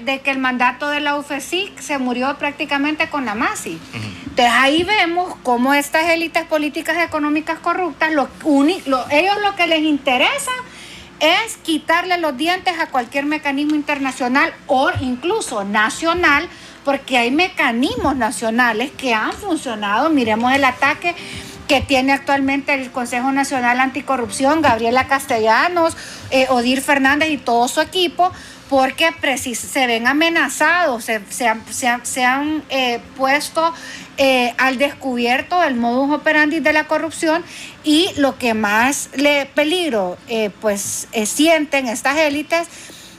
de que el mandato de la UFESIC se murió prácticamente con la MASI. Entonces ahí vemos cómo estas élites políticas y económicas corruptas, ellos lo que les interesa es quitarle los dientes a cualquier mecanismo internacional o incluso nacional, porque hay mecanismos nacionales que han funcionado. Miremos el ataque que tiene actualmente el Consejo Nacional Anticorrupción, Gabriela Castellanos, Odir Fernández y todo su equipo, porque se ven amenazados, se han puesto al descubierto el modus operandi de la corrupción, y lo que más peligro sienten estas élites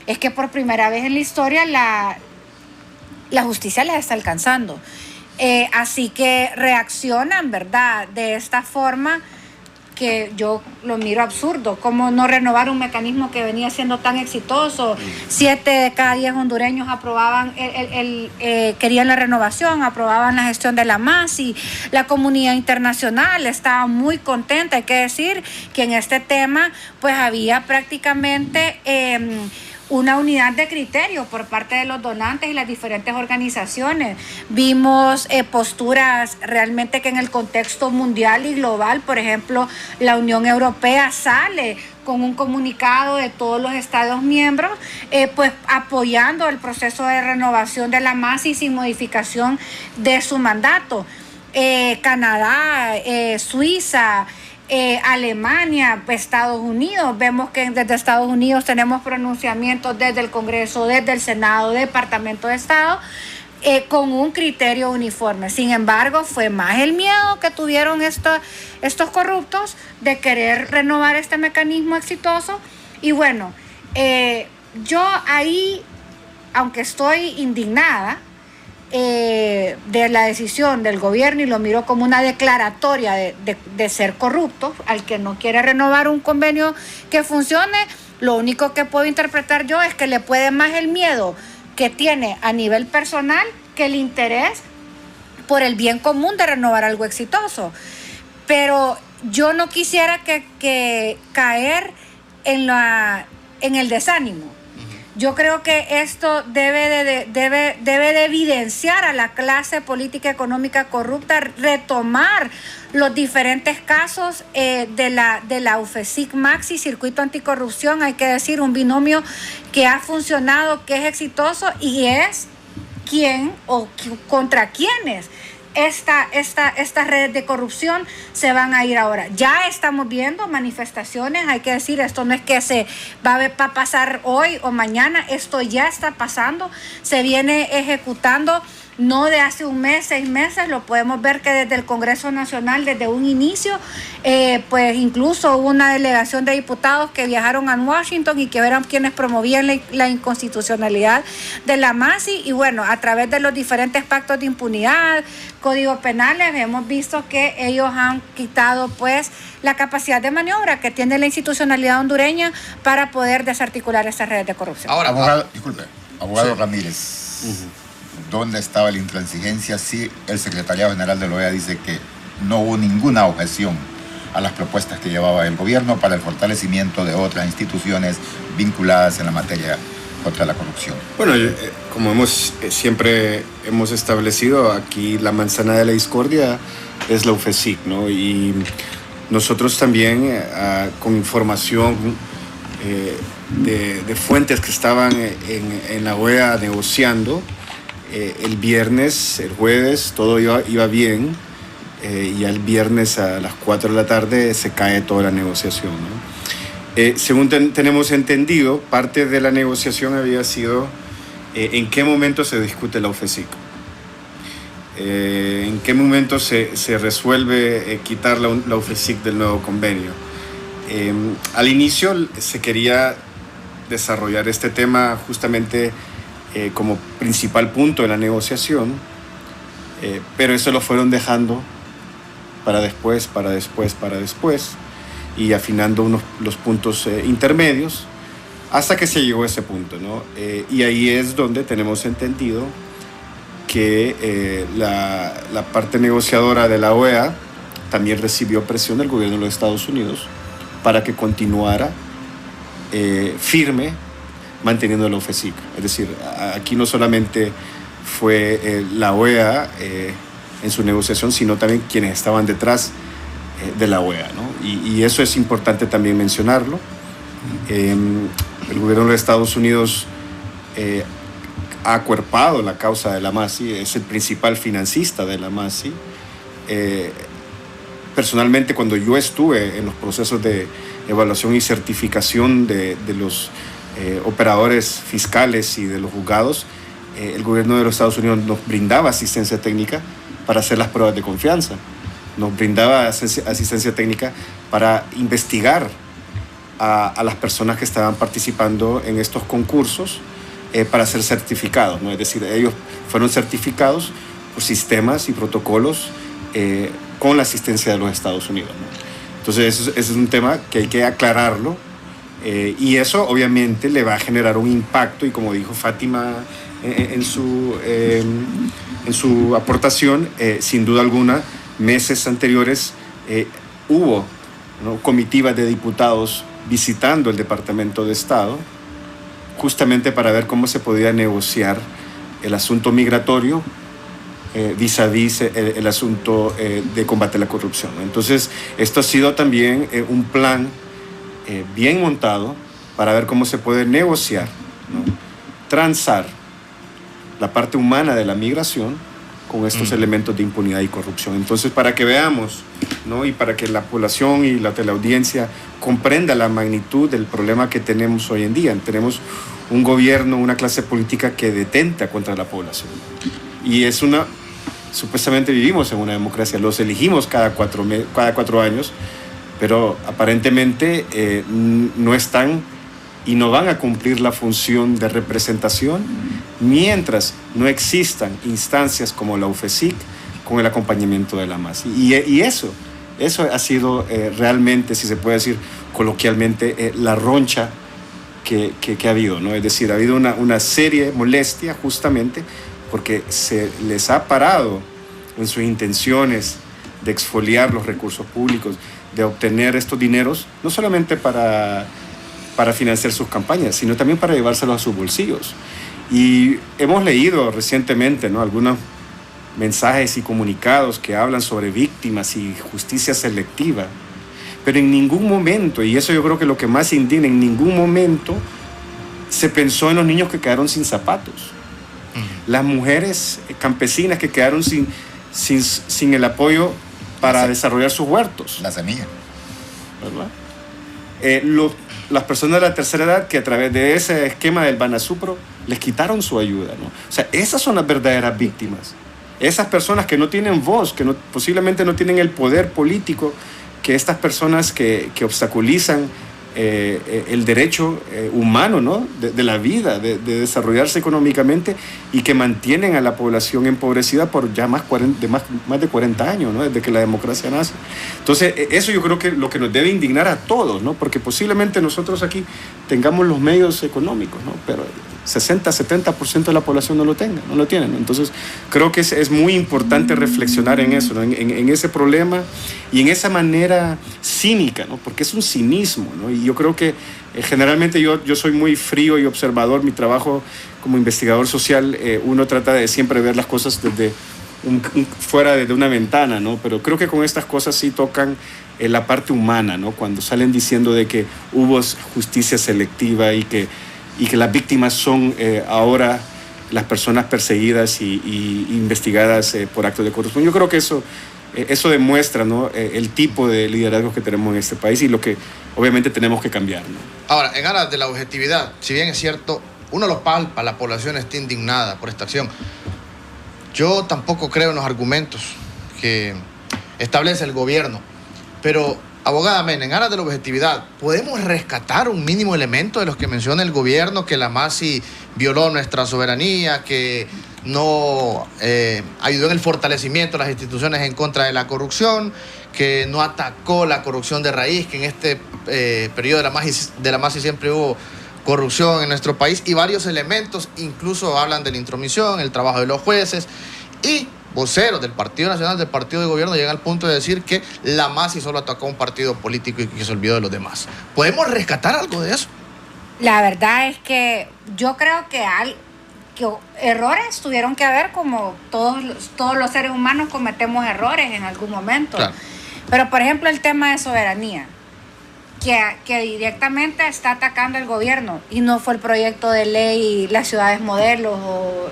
es que por primera vez en la historia la justicia les está alcanzando. Así que reaccionan, ¿verdad?, de esta forma que yo lo miro absurdo. ¿Cómo no renovar un mecanismo que venía siendo tan exitoso? 7 de cada 10 hondureños aprobaban, querían la renovación, aprobaban la gestión de la MASI. La comunidad internacional estaba muy contenta. Hay que decir que en este tema pues había prácticamente una unidad de criterio por parte de los donantes y las diferentes organizaciones. Vimos posturas realmente que en el contexto mundial y global, por ejemplo, la Unión Europea sale con un comunicado de todos los Estados miembros, pues apoyando el proceso de renovación de la MASI sin modificación de su mandato. Canadá, Suiza, Alemania, Estados Unidos, vemos que desde Estados Unidos tenemos pronunciamientos desde el Congreso, desde el Senado, Departamento de Estado, con un criterio uniforme. Sin embargo, fue más el miedo que tuvieron estos corruptos de querer renovar este mecanismo exitoso. Y bueno, yo ahí, aunque estoy indignada de la decisión del gobierno, y lo miro como una declaratoria de ser corrupto, al que no quiere renovar un convenio que funcione, lo único que puedo interpretar yo es que le puede más el miedo que tiene a nivel personal que el interés por el bien común de renovar algo exitoso. Pero yo no quisiera que caer en el desánimo. Yo creo que esto debe de evidenciar a la clase política económica corrupta, retomar los diferentes casos de la UFESIC Maxi, Circuito Anticorrupción. Hay que decir, un binomio que ha funcionado, que es exitoso, y es quién o contra quiénes estas redes de corrupción se van a ir ahora. Ya estamos viendo manifestaciones, hay que decir, esto no es que se va a pasar hoy o mañana, esto ya está pasando, se viene ejecutando no de hace un mes, 6 meses, lo podemos ver que desde el Congreso Nacional, desde un inicio, pues incluso hubo una delegación de diputados que viajaron a Washington y que eran quienes promovían la inconstitucionalidad de la MASI, y bueno, a través de los diferentes pactos de impunidad, códigos penales, hemos visto que ellos han quitado pues la capacidad de maniobra que tiene la institucionalidad hondureña para poder desarticular estas redes de corrupción. Ahora, abogado sí. Ramírez, ¿dónde estaba la intransigencia si el secretariado general de la OEA dice que no hubo ninguna objeción a las propuestas que llevaba el gobierno para el fortalecimiento de otras instituciones vinculadas en la materia contra la corrupción? Bueno, como siempre hemos establecido, aquí la manzana de la discordia es la UFESIC, ¿no? Y nosotros también, con información de fuentes que estaban en la OEA negociando, el viernes, el jueves, todo iba bien, y el viernes a las 4 de la tarde se cae toda la negociación, ¿no? Según tenemos entendido, parte de la negociación había sido en qué momento se discute la UFESIC, en qué momento se resuelve quitar la UFESIC del nuevo convenio. Al inicio se quería desarrollar este tema justamente como principal punto de la negociación, pero eso lo fueron dejando para después, y afinando los puntos intermedios hasta que se llegó a ese punto, ¿no? Y ahí es donde tenemos entendido que la parte negociadora de la OEA también recibió presión del gobierno de los Estados Unidos para que continuara firme manteniendo la OFECIC. Es decir, aquí no solamente fue la OEA en su negociación, sino también quienes estaban detrás de la OEA, ¿no? Y eso es importante también mencionarlo. El gobierno de Estados Unidos ha acuerpado la causa de la MASI, es el principal financista de la MASI. Personalmente, cuando yo estuve en los procesos de evaluación y certificación de los operadores fiscales y de los juzgados, el gobierno de los Estados Unidos nos brindaba asistencia técnica para hacer las pruebas de confianza, nos brindaba asistencia técnica para investigar a las personas que estaban participando en estos concursos para ser certificados, ¿no? Es decir, ellos fueron certificados por sistemas y protocolos con la asistencia de los Estados Unidos, ¿no? Entonces, ese es un tema que hay que aclararlo, y eso obviamente le va a generar un impacto, y como dijo Fátima en su aportación, sin duda alguna, meses anteriores hubo, ¿no?, comitivas de diputados visitando el Departamento de Estado justamente para ver cómo se podía negociar el asunto migratorio vis a vis el asunto de combate a la corrupción. Entonces, esto ha sido también un plan bien montado para ver cómo se puede negociar, ¿no?, transar la parte humana de la migración con estos elementos de impunidad y corrupción. Entonces, para que veamos, ¿no?, y para que la población y la teleaudiencia comprenda la magnitud del problema que tenemos hoy en día. Tenemos un gobierno, una clase política que detenta contra la población. Y supuestamente vivimos en una democracia, los elegimos cada 4 años, pero aparentemente no están y no van a cumplir la función de representación mientras no existan instancias como la OFECIC con el acompañamiento de la MASI. Y eso ha sido realmente, si se puede decir coloquialmente, la roncha que ha habido, ¿no? Es decir, ha habido una seria molestia justamente porque se les ha parado en sus intenciones de exfoliar los recursos públicos, de obtener estos dineros, no solamente para financiar sus campañas, sino también para llevárselos a sus bolsillos. Y hemos leído recientemente, ¿no?, algunos mensajes y comunicados que hablan sobre víctimas y justicia selectiva, pero en ningún momento, y eso yo creo que es lo que más indigna, en ningún momento se pensó en los niños que quedaron sin zapatos, las mujeres campesinas que quedaron sin el apoyo para desarrollar sus huertos. La semilla. ¿Verdad? Las personas de la tercera edad que a través de ese esquema del Banasupro les quitaron su ayuda, ¿no? O sea, esas son las verdaderas víctimas. Esas personas que no tienen voz, que posiblemente no tienen el poder político, que estas personas que obstaculizan el derecho humano, ¿no?, de la vida, de desarrollarse económicamente, y que mantienen a la población empobrecida por ya más de 40 años, ¿no?, desde que la democracia nace. Entonces, eso yo creo que lo que nos debe indignar a todos, ¿no?, porque posiblemente nosotros aquí tengamos los medios económicos, ¿no?, pero 60-70% de la población no lo tienen, ¿no? Entonces, creo que es muy importante reflexionar en eso, ¿no?, en ese problema y en esa manera cínica, ¿no?, porque es un cinismo, ¿no? Y yo creo que generalmente yo soy muy frío y observador. Mi trabajo como investigador social, uno trata de siempre ver las cosas desde fuera de una ventana, ¿no? Pero creo que con estas cosas sí tocan la parte humana, ¿no? Cuando salen diciendo de que hubo justicia selectiva y que las víctimas son ahora las personas perseguidas y investigadas por actos de corrupción. Yo creo que eso demuestra, ¿no?, el tipo de liderazgo que tenemos en este país y lo que obviamente tenemos que cambiar, ¿no? Ahora, en aras de la objetividad, si bien es cierto, uno lo palpa, la población está indignada por esta acción. Yo tampoco creo en los argumentos que establece el gobierno, pero, abogada Mena, en aras de la objetividad, ¿podemos rescatar un mínimo elemento de los que menciona el gobierno, que la MASI violó nuestra soberanía, que no ayudó en el fortalecimiento de las instituciones en contra de la corrupción, que no atacó la corrupción de raíz, que en este periodo de la MASI siempre hubo corrupción en nuestro país, y varios elementos, incluso hablan de la intromisión, el trabajo de los jueces, y voceros del Partido Nacional, del Partido de Gobierno, llegan al punto de decir que la MASI solo atacó a un partido político y que se olvidó de los demás? ¿Podemos rescatar algo de eso? La verdad es que yo creo que errores tuvieron que haber, como todos los seres humanos cometemos errores en algún momento. Claro. Pero, por ejemplo, el tema de soberanía, que directamente está atacando el gobierno, y no fue el proyecto de ley Las Ciudades Modelos,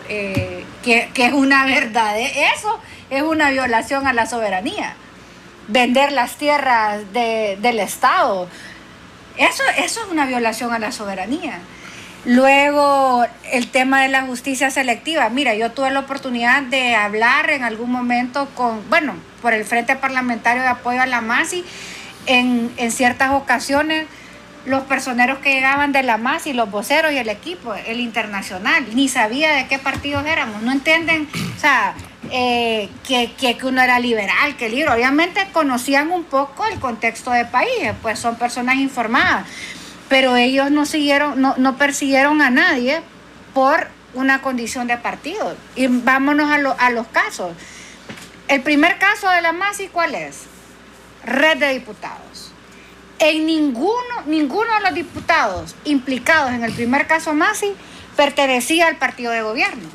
que es una verdad, eso es una violación a la soberanía. Vender las tierras del Estado, eso es una violación a la soberanía. Luego, el tema de la justicia selectiva. Mira, yo tuve la oportunidad de hablar en algún momento por el Frente Parlamentario de Apoyo a la MASI, en ciertas ocasiones, los personeros que llegaban de la MASI, los voceros y el equipo, el internacional, ni sabía de qué partidos éramos, no entienden, o sea, que uno era liberal, que libre. Obviamente conocían un poco el contexto del país, pues son personas informadas, pero ellos no persiguieron a nadie por una condición de partido. Y vámonos a los casos. El primer caso de la MASI, ¿cuál es? Red de diputados. En ninguno de los diputados implicados en el primer caso MASI pertenecía al partido de gobierno.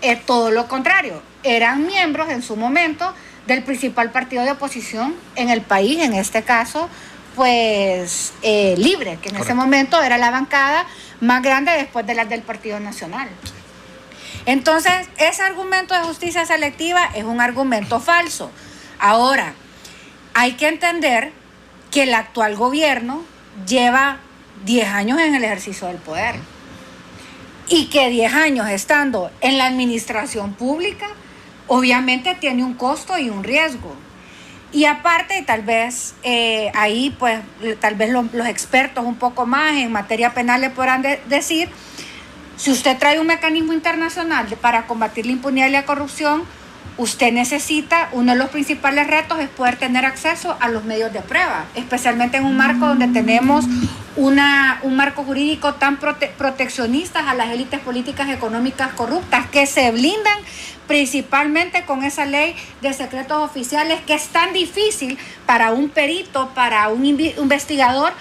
Es todo lo contrario, eran miembros en su momento del principal partido de oposición en el país, en este caso, pues Libre, que en ese momento era la bancada más grande después de las del Partido Nacional. Entonces, ese argumento de justicia selectiva es un argumento falso. Ahora, hay que entender que el actual gobierno lleva 10 años en el ejercicio del poder, y que 10 años estando en la administración pública obviamente tiene un costo y un riesgo. Y aparte, tal vez ahí pues tal vez los expertos un poco más en materia penal le podrán decir, si usted trae un mecanismo internacional para combatir la impunidad y la corrupción, usted necesita, uno de los principales retos es poder tener acceso a los medios de prueba, especialmente en un marco donde tenemos un marco jurídico tan proteccionista a las élites políticas y económicas corruptas, que se blindan principalmente con esa ley de secretos oficiales, que es tan difícil para un perito, para un investigador,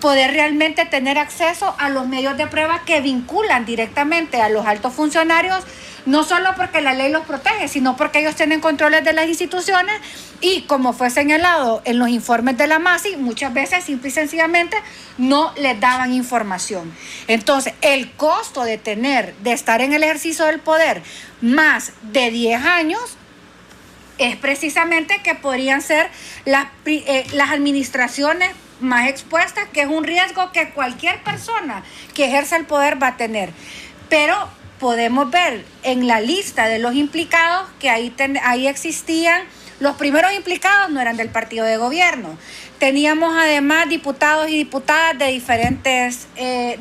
poder realmente tener acceso a los medios de prueba que vinculan directamente a los altos funcionarios, no solo porque la ley los protege, sino porque ellos tienen controles de las instituciones, y como fue señalado en los informes de la MASI, muchas veces simple y sencillamente no les daban información. Entonces, el costo de estar en el ejercicio del poder más de 10 años es precisamente que podrían ser las administraciones más expuestas, que es un riesgo que cualquier persona que ejerza el poder va a tener. Pero podemos ver en la lista de los implicados que ahí existían, los primeros implicados no eran del partido de gobierno. Teníamos además diputados y diputadas de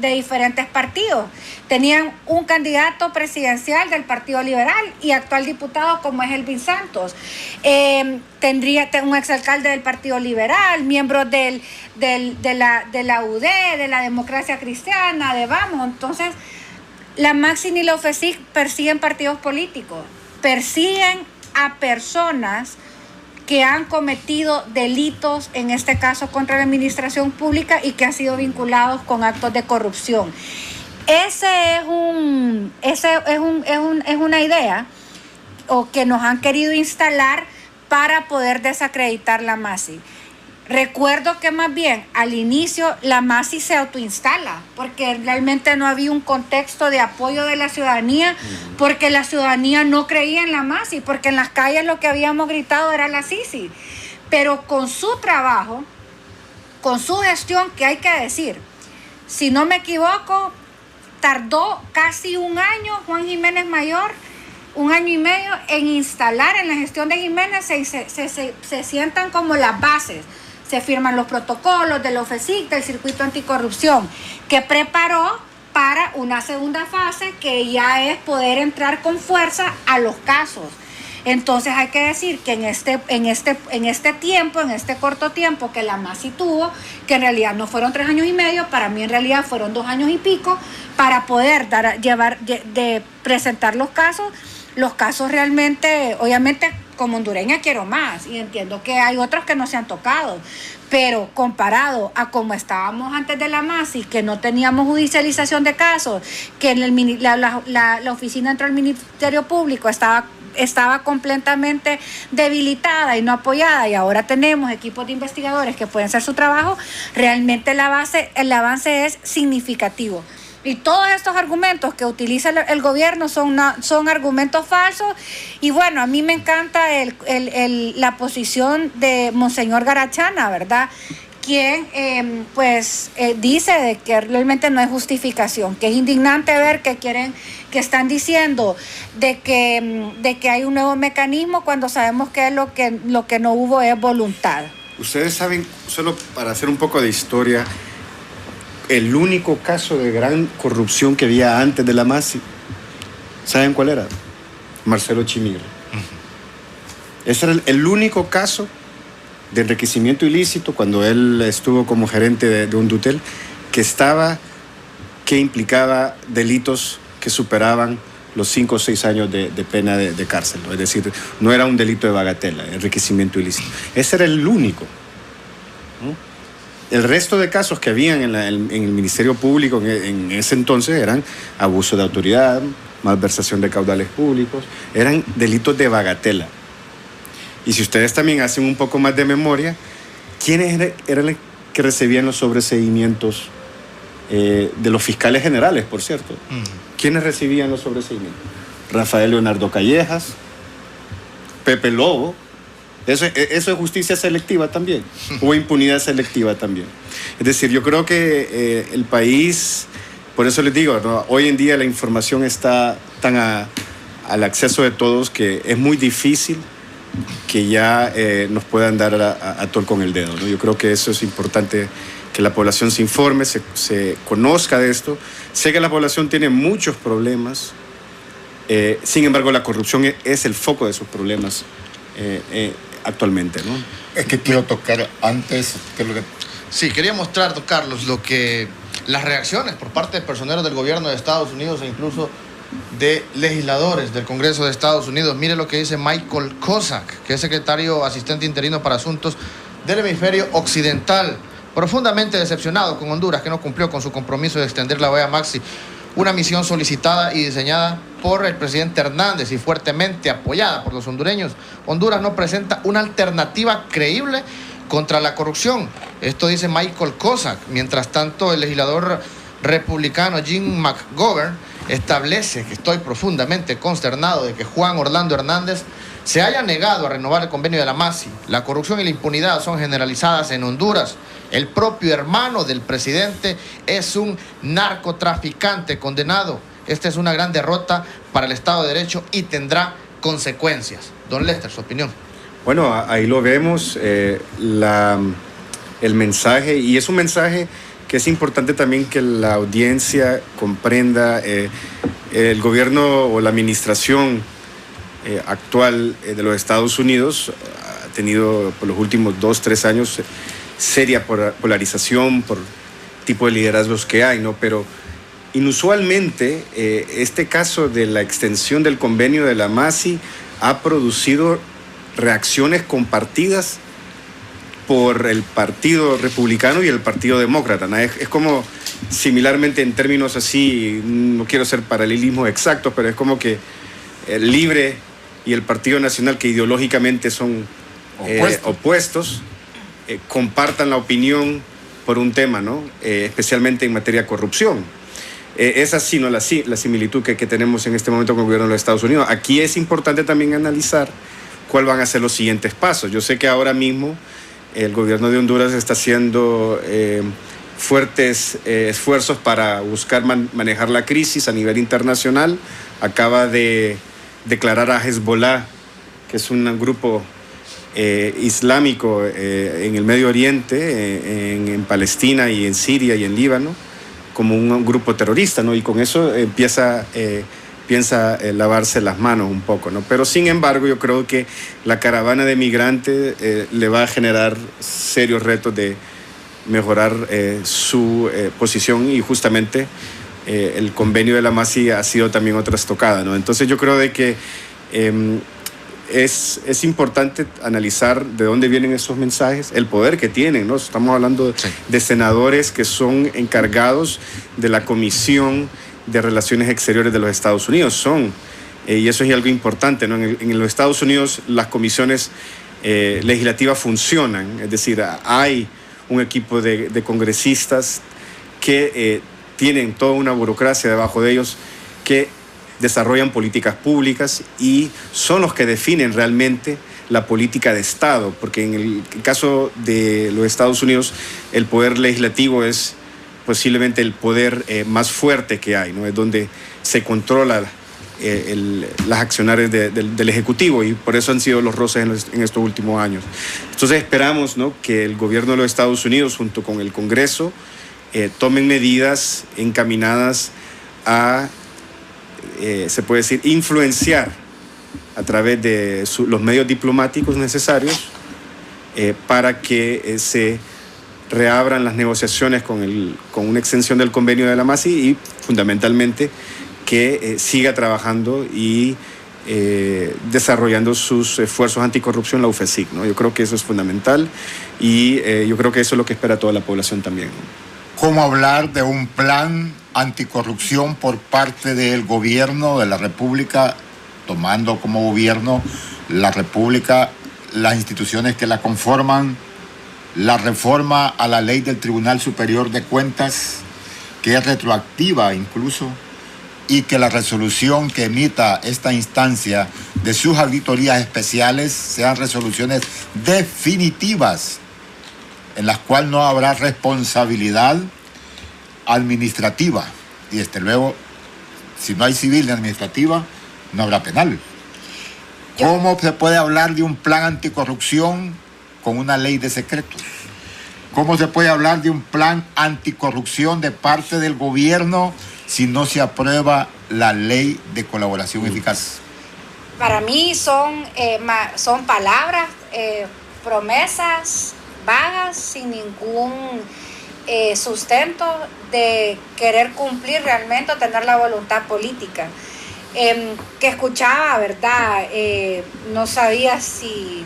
diferentes partidos. Tenían un candidato presidencial del Partido Liberal y actual diputado como es Elvin Santos. Tendría un exalcalde del Partido Liberal, miembros de la UD, de la Democracia Cristiana, de Vamos. Entonces, la MASI y la OFECIC persiguen partidos políticos, persiguen a personas que han cometido delitos, en este caso contra la administración pública, y que han sido vinculados con actos de corrupción. Ese es una idea o que nos han querido instalar para poder desacreditar la MASI. Recuerdo que más bien al inicio la MASI se autoinstala, porque realmente no había un contexto de apoyo de la ciudadanía, porque la ciudadanía no creía en la MASI, porque en las calles lo que habíamos gritado era la Sisi. Pero con su trabajo, con su gestión, que hay que decir, si no me equivoco, tardó casi un año Juan Jiménez Mayor, 1 año y medio, en instalar en la gestión de Jiménez. Se sientan como las bases. Se firman los protocolos del OFECIC, del circuito anticorrupción, que preparó para una segunda fase, que ya es poder entrar con fuerza a los casos. Entonces hay que decir que en este corto tiempo que la MASI tuvo, que en realidad no fueron 3 años y medio, para mí en realidad fueron 2 años y pico, para poder presentar los casos realmente, obviamente como hondureña quiero más y entiendo que hay otros que no se han tocado, pero comparado a como estábamos antes de la MASI, que no teníamos judicialización de casos, que en la oficina dentro del Ministerio Público estaba completamente debilitada y no apoyada, y ahora tenemos equipos de investigadores que pueden hacer su trabajo, realmente el avance es significativo. Y todos estos argumentos que utiliza el gobierno son argumentos falsos. Y bueno, a mí me encanta la posición de Monseñor Garachana, ¿verdad? Quien dice de que realmente no hay justificación, que es indignante ver que están diciendo de que hay un nuevo mecanismo cuando sabemos que lo que no hubo es voluntad. Ustedes saben, solo para hacer un poco de historia, el único caso de gran corrupción que había antes de la MASI, ¿saben cuál era? Marcelo Chimir. Ese era el único caso de enriquecimiento ilícito cuando él estuvo como gerente de un Dutel que implicaba delitos que superaban los 5 o 6 años de pena de cárcel, ¿no? Es decir, no era un delito de bagatela, enriquecimiento ilícito. Ese era el único, ¿no? El resto de casos que habían en el Ministerio Público en ese entonces eran abuso de autoridad, malversación de caudales públicos, eran delitos de bagatela. Y si ustedes también hacen un poco más de memoria, ¿quiénes eran los que recibían los sobreseimientos de los fiscales generales, por cierto? ¿Quiénes recibían los sobreseimientos? Rafael Leonardo Callejas, Pepe Lobo. Eso es justicia selectiva también, o impunidad selectiva también. Es decir, yo creo que el país, por eso les digo, ¿no? Hoy en día la información está tan al acceso de todos que es muy difícil que ya nos puedan dar a tol con el dedo, ¿no? Yo creo que eso es importante, que la población se informe, se conozca de esto. Sé que la población tiene muchos problemas, sin embargo la corrupción es el foco de esos problemas actualmente, ¿no? Es que quiero tocar antes, Sí, quería mostrar, don Carlos, las reacciones por parte de personeros del gobierno de Estados Unidos e incluso de legisladores del Congreso de Estados Unidos. Mire lo que dice Michael Kozak, que es secretario asistente interino para asuntos del hemisferio occidental, profundamente decepcionado con Honduras, que no cumplió con su compromiso de extender la OEA Maxi, una misión solicitada y diseñada por el presidente Hernández y fuertemente apoyada por los hondureños. Honduras no presenta una alternativa creíble contra la corrupción. Esto dice Michael Kozak. Mientras tanto, el legislador republicano Jim McGovern establece que estoy profundamente consternado de que Juan Orlando Hernández se haya negado a renovar el convenio de la MASI. La corrupción y la impunidad son generalizadas en Honduras. El propio hermano del presidente es un narcotraficante condenado. Esta es una gran derrota para el Estado de Derecho y tendrá consecuencias. Don Lester, su opinión. Bueno, ahí lo vemos, el mensaje, y es un mensaje que es importante también que la audiencia comprenda. El gobierno o la administración actual de los Estados Unidos ha tenido por los últimos 2-3 años seria polarización por tipo de liderazgos que hay, ¿no? Pero inusualmente este caso de la extensión del convenio de la MASI ha producido reacciones compartidas por el Partido Republicano y el Partido Demócrata, ¿no? Es como similarmente en términos así, no quiero hacer paralelismos exactos, pero es como que el Libre y el Partido Nacional, que ideológicamente son opuestos, compartan la opinión por un tema, ¿no? Especialmente en materia de corrupción. Es así, ¿no? La similitud que tenemos en este momento con el gobierno de los Estados Unidos. Aquí es importante también analizar cuáles van a ser los siguientes pasos. Yo sé que ahora mismo el gobierno de Honduras está haciendo fuertes esfuerzos para buscar manejar la crisis a nivel internacional. Acaba de declarar a Hezbollah, que es un grupo islámico en el Medio Oriente, en Palestina y en Siria y en Líbano, como un grupo terrorista, ¿no? Y con eso piensa lavarse las manos un poco, ¿no? Pero sin embargo yo creo que la caravana de migrantes le va a generar serios retos de mejorar su posición, y justamente el convenio de la MASI ha sido también otra estocada, ¿no? Entonces yo creo de que es importante analizar de dónde vienen esos mensajes, el poder que tienen, ¿no? Estamos hablando de senadores que son encargados de la Comisión de Relaciones Exteriores de los Estados Unidos. Y eso es algo importante, ¿no? En los Estados Unidos las comisiones legislativas funcionan, es decir, hay un equipo de congresistas que tienen toda una burocracia debajo de ellos que desarrollan políticas públicas y son los que definen realmente la política de Estado, porque en el caso de los Estados Unidos el poder legislativo es posiblemente el poder más fuerte que hay, ¿no? Es donde se controla las acciones del Ejecutivo, y por eso han sido los roces en estos últimos años. Entonces esperamos, ¿no?, que el gobierno de los Estados Unidos junto con el Congreso tomen medidas encaminadas a se puede decir, influenciar a través de los medios diplomáticos necesarios para que se reabran las negociaciones con una extensión del convenio de la MASI y fundamentalmente que siga trabajando y desarrollando sus esfuerzos anticorrupción la UFESIC, ¿no? Yo creo que eso es fundamental y yo creo que eso es lo que espera toda la población también. ¿Cómo hablar de un plan anticorrupción por parte del gobierno de la República, tomando como gobierno la República, las instituciones que la conforman, la reforma a la ley del Tribunal Superior de Cuentas, que es retroactiva incluso, y que la resolución que emita esta instancia de sus auditorías especiales sean resoluciones definitivas, en las cuales no habrá responsabilidad administrativa, y desde luego, si no hay civil ni administrativa, no habrá penal. ¿Cómo se puede hablar de un plan anticorrupción con una ley de secretos? ¿Cómo se puede hablar de un plan anticorrupción de parte del gobierno si no se aprueba la ley de colaboración eficaz? Para mí son palabras, promesas vagas, sin ningún sustento de querer cumplir realmente o tener la voluntad política. Que escuchaba, ¿verdad? No sabía si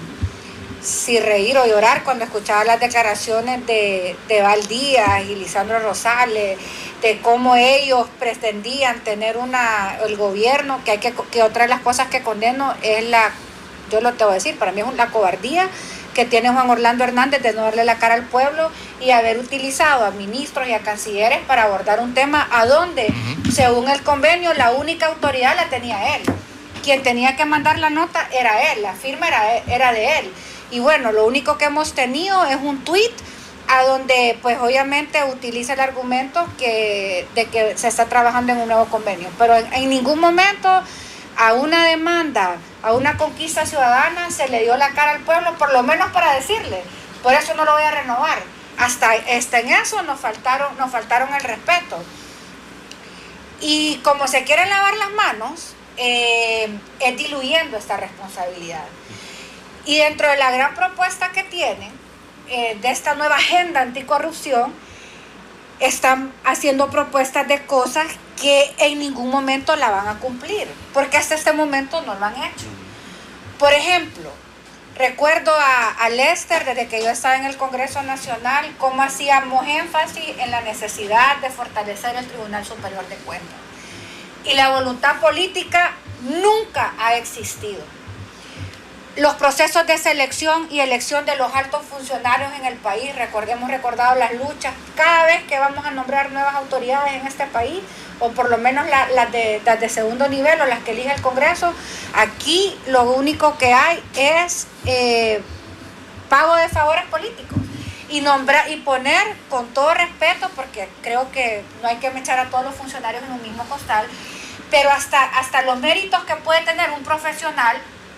reír o llorar cuando escuchaba las declaraciones de Val Díaz y Lisandro Rosales, de cómo ellos pretendían tener el gobierno, que otra de las cosas que condeno es yo lo te voy a decir, para mí es la cobardía que tiene Juan Orlando Hernández de no darle la cara al pueblo y haber utilizado a ministros y a cancilleres para abordar un tema a donde, según el convenio, la única autoridad la tenía él. Quien tenía que mandar la nota era él, la firma era de él. Y bueno, lo único que hemos tenido es un tuit a donde pues obviamente utiliza el argumento de que se está trabajando en un nuevo convenio, pero en ningún momento a una demanda, a una conquista ciudadana se le dio la cara al pueblo, por lo menos para decirle, por eso no lo voy a renovar. Hasta en eso nos faltaron el respeto. Y como se quieren lavar las manos, es diluyendo esta responsabilidad. Y dentro de la gran propuesta que tienen, de esta nueva agenda anticorrupción, están haciendo propuestas de cosas que en ningún momento la van a cumplir, porque hasta este momento no lo han hecho. Por ejemplo, recuerdo a Lester, desde que yo estaba en el Congreso Nacional, cómo hacíamos énfasis en la necesidad de fortalecer el Tribunal Superior de Cuentas. Y la voluntad política nunca ha existido. Los procesos de selección y elección de los altos funcionarios en el país, hemos recordado las luchas, cada vez que vamos a nombrar nuevas autoridades en este país, o por lo menos las de segundo nivel o las que elige el Congreso, aquí lo único que hay es pago de favores políticos. Y nombrar y poner con todo respeto, porque creo que no hay que echar a todos los funcionarios en un mismo costal, pero hasta los méritos que puede tener un profesional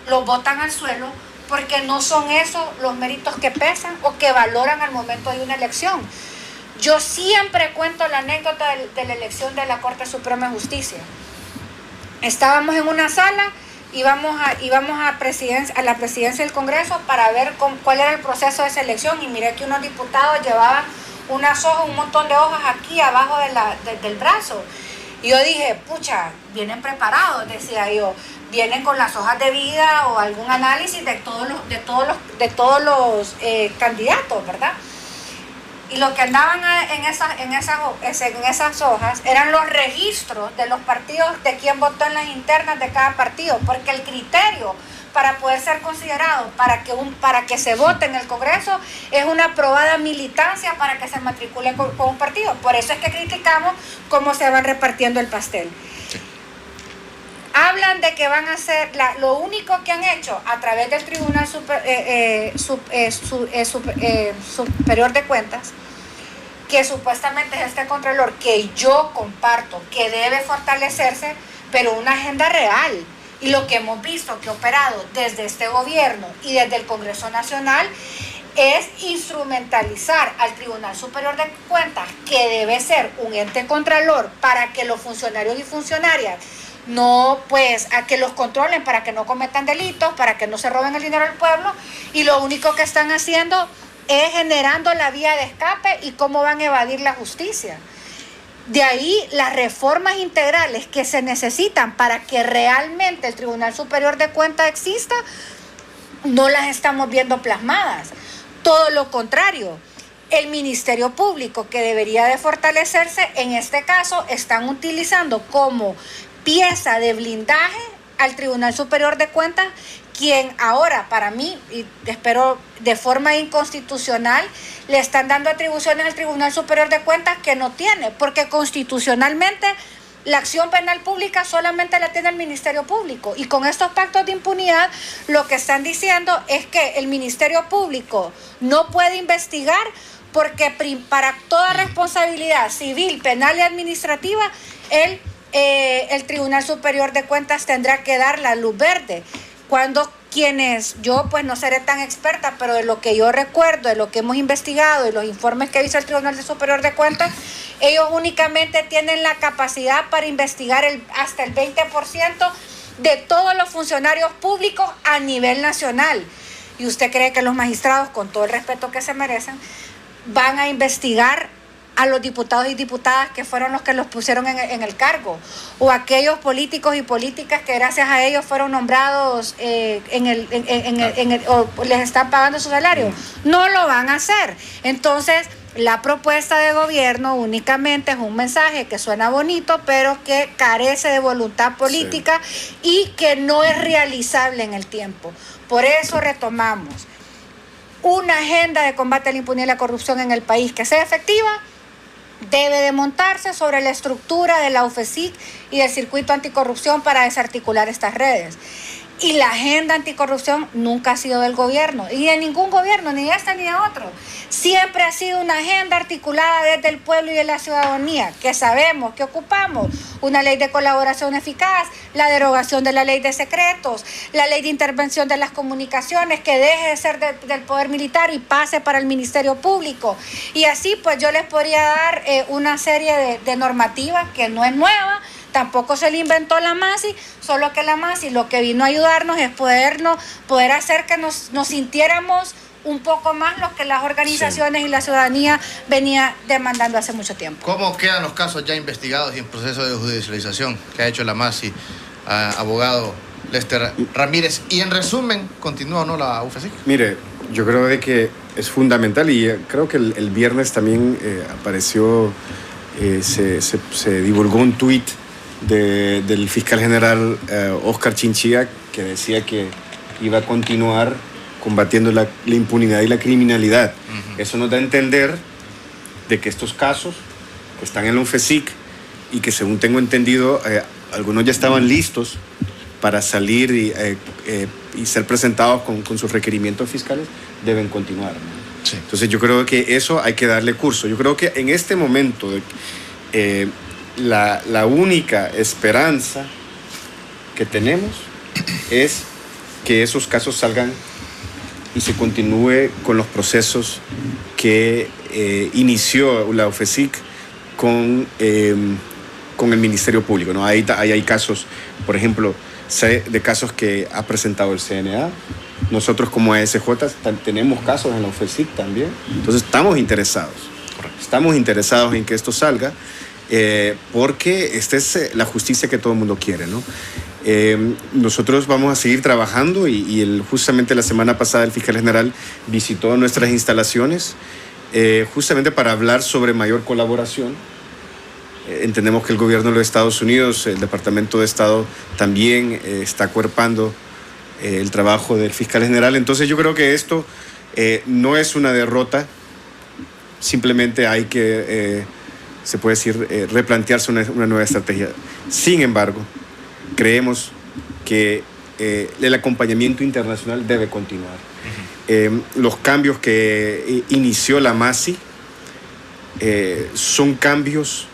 los botan al suelo, porque no son esos los méritos que pesan o que valoran al momento de una elección. Yo siempre cuento la anécdota de la elección de la Corte Suprema de Justicia. Estábamos en una sala, íbamos a la presidencia del Congreso para ver cuál era el proceso de selección, y miré que unos diputados llevaban unas hojas, un montón de hojas aquí abajo del brazo. Y yo dije, pucha, vienen preparados, decía yo, vienen con las hojas de vida o algún análisis de todos los candidatos, ¿verdad? Y lo que andaban en esas hojas eran los registros de los partidos, de quién votó en las internas de cada partido, porque el criterio para poder ser considerado para que se vote en el Congreso es una probada militancia para que se matricule con un partido. Por eso es que criticamos cómo se van repartiendo el pastel. Sí. Hablan de que van a hacer, lo único que han hecho a través del Tribunal Superior de Cuentas, que supuestamente es este Contralor, que yo comparto, que debe fortalecerse, pero una agenda real. Y lo que hemos visto que ha operado desde este gobierno y desde el Congreso Nacional es instrumentalizar al Tribunal Superior de Cuentas, que debe ser un ente contralor para que los funcionarios y funcionarias no, pues, a que los controlen para que no cometan delitos, para que no se roben el dinero del pueblo, y lo único que están haciendo es generando la vía de escape y cómo van a evadir la justicia. De ahí las reformas integrales que se necesitan para que realmente el Tribunal Superior de Cuentas exista, no las estamos viendo plasmadas. Todo lo contrario, el Ministerio Público, que debería de fortalecerse, en este caso están utilizando como pieza de blindaje al Tribunal Superior de Cuentas, quien ahora, para mí, y espero de forma inconstitucional, le están dando atribuciones al Tribunal Superior de Cuentas que no tiene, porque constitucionalmente la acción penal pública solamente la tiene el Ministerio Público, y con estos pactos de impunidad lo que están diciendo es que el Ministerio Público no puede investigar porque para toda responsabilidad civil, penal y administrativa, el Tribunal Superior de Cuentas tendrá que dar la luz verde. Cuando yo pues no seré tan experta, pero de lo que yo recuerdo, de lo que hemos investigado, de los informes que hizo el Tribunal Superior de Cuentas, ellos únicamente tienen la capacidad para investigar hasta el 20% de todos los funcionarios públicos a nivel nacional. ¿Y usted cree que los magistrados, con todo el respeto que se merecen, van a investigar a los diputados y diputadas que fueron los que los pusieron en el cargo, o aquellos políticos y políticas que gracias a ellos fueron nombrados o les están pagando su salario? No lo van a hacer. Entonces, la propuesta de gobierno únicamente es un mensaje que suena bonito, pero que carece de voluntad política, sí, y que no es realizable en el tiempo. Por eso retomamos una agenda de combate a la impunidad y la corrupción en el país que sea efectiva. Debe de montarse sobre la estructura de la UFESIC y del circuito anticorrupción para desarticular estas redes. Y la agenda anticorrupción nunca ha sido del gobierno, y de ningún gobierno, ni de este ni de otro. Siempre ha sido una agenda articulada desde el pueblo y de la ciudadanía, que sabemos que ocupamos una ley de colaboración eficaz, la derogación de la ley de secretos, la ley de intervención de las comunicaciones, que deje de ser del poder militar y pase para el Ministerio Público. Y así pues yo les podría dar una serie de normativas que no es nueva. Tampoco se le inventó la MASI, solo que la MASI lo que vino a ayudarnos es poder hacer que nos sintiéramos un poco más lo que las organizaciones, sí, y la ciudadanía venía demandando hace mucho tiempo. ¿Cómo quedan los casos ya investigados y en proceso de judicialización que ha hecho la MASI, abogado Lester Ramírez? Y en resumen, ¿continúa o no la UFESIC? Mire, yo creo de que es fundamental, y creo que el viernes también apareció, se divulgó un tuit del fiscal general Oscar Chinchilla, que decía que iba a continuar combatiendo la impunidad y la criminalidad. Uh-huh. Eso nos da a entender de que estos casos que están en la UFESIC y que, según tengo entendido, algunos ya estaban listos para salir y ser presentados con sus requerimientos fiscales, deben continuar, ¿no? Sí. Entonces yo creo que eso hay que darle curso. Yo creo que en este momento la única esperanza que tenemos es que esos casos salgan y se continúe con los procesos que inició la UFESIC con el Ministerio Público, ¿no? Ahí hay casos, por ejemplo, de casos que ha presentado el CNA. Nosotros como ASJ tenemos casos en la UFESIC también. Entonces estamos interesados en que esto salga. porque esta es la justicia que todo el mundo quiere, ¿no? Nosotros vamos a seguir trabajando y justamente la semana pasada el fiscal general visitó nuestras instalaciones justamente para hablar sobre mayor colaboración. Entendemos que el gobierno de los Estados Unidos, el Departamento de Estado también está acuerpando el trabajo del fiscal general. Entonces yo creo que esto no es una derrota, simplemente hay que, se puede decir, replantearse una nueva estrategia. Sin embargo, creemos que el acompañamiento internacional debe continuar. Los cambios que inició la MASI son cambios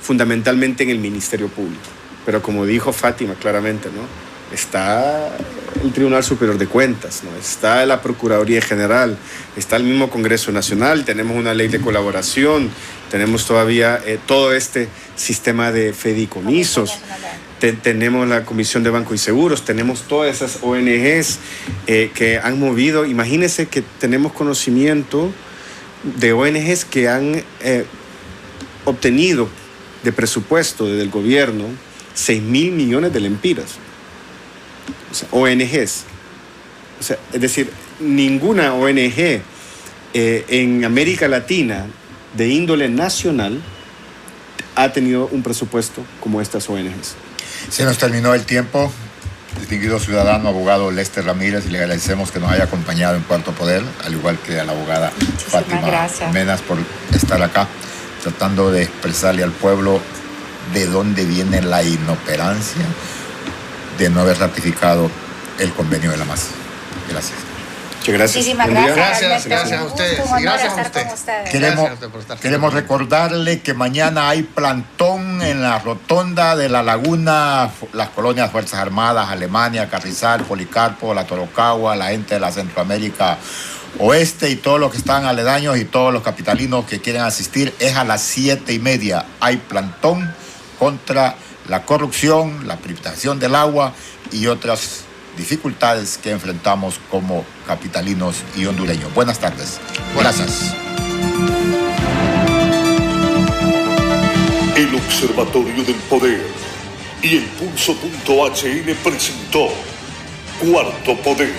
fundamentalmente en el Ministerio Público. Pero como dijo Fátima claramente, ¿no? Está el Tribunal Superior de Cuentas, ¿no? Está la Procuraduría General, está el mismo Congreso Nacional, tenemos una ley de colaboración, tenemos todavía todo este sistema de fideicomisos, tenemos la Comisión de Banco y Seguros, tenemos todas esas ONGs que han movido. Imagínense que tenemos conocimiento de ONGs que han obtenido de presupuesto del gobierno 6.000 millones de lempiras. O sea, ONGs. O sea, es decir, ninguna ONG en América Latina de índole nacional ha tenido un presupuesto como estas ONGs. Se nos terminó el tiempo. Distinguido ciudadano, abogado Lester Ramírez, y le agradecemos que nos haya acompañado en Cuarto Poder, al igual que a la abogada Fátima Menas por estar acá, tratando de expresarle al pueblo de dónde viene la inoperancia de no haber ratificado el convenio de la MASI. Gracias. Muchas gracias. Muchísimas Gracias a ustedes. Gracias a usted. Queremos recordarle que mañana hay plantón en la rotonda de la Laguna, las colonias Fuerzas Armadas, Alemania, Carrizal, Policarpo, la Torocagua, la gente de la Centroamérica Oeste y todos los que están aledaños y todos los capitalinos que quieren asistir. Es a las 7:30. Hay plantón contra la corrupción, la privatización del agua y otras dificultades que enfrentamos como capitalinos y hondureños. Buenas tardes. Gracias. El Observatorio del Poder y el Pulso.hn presentó Cuarto Poder.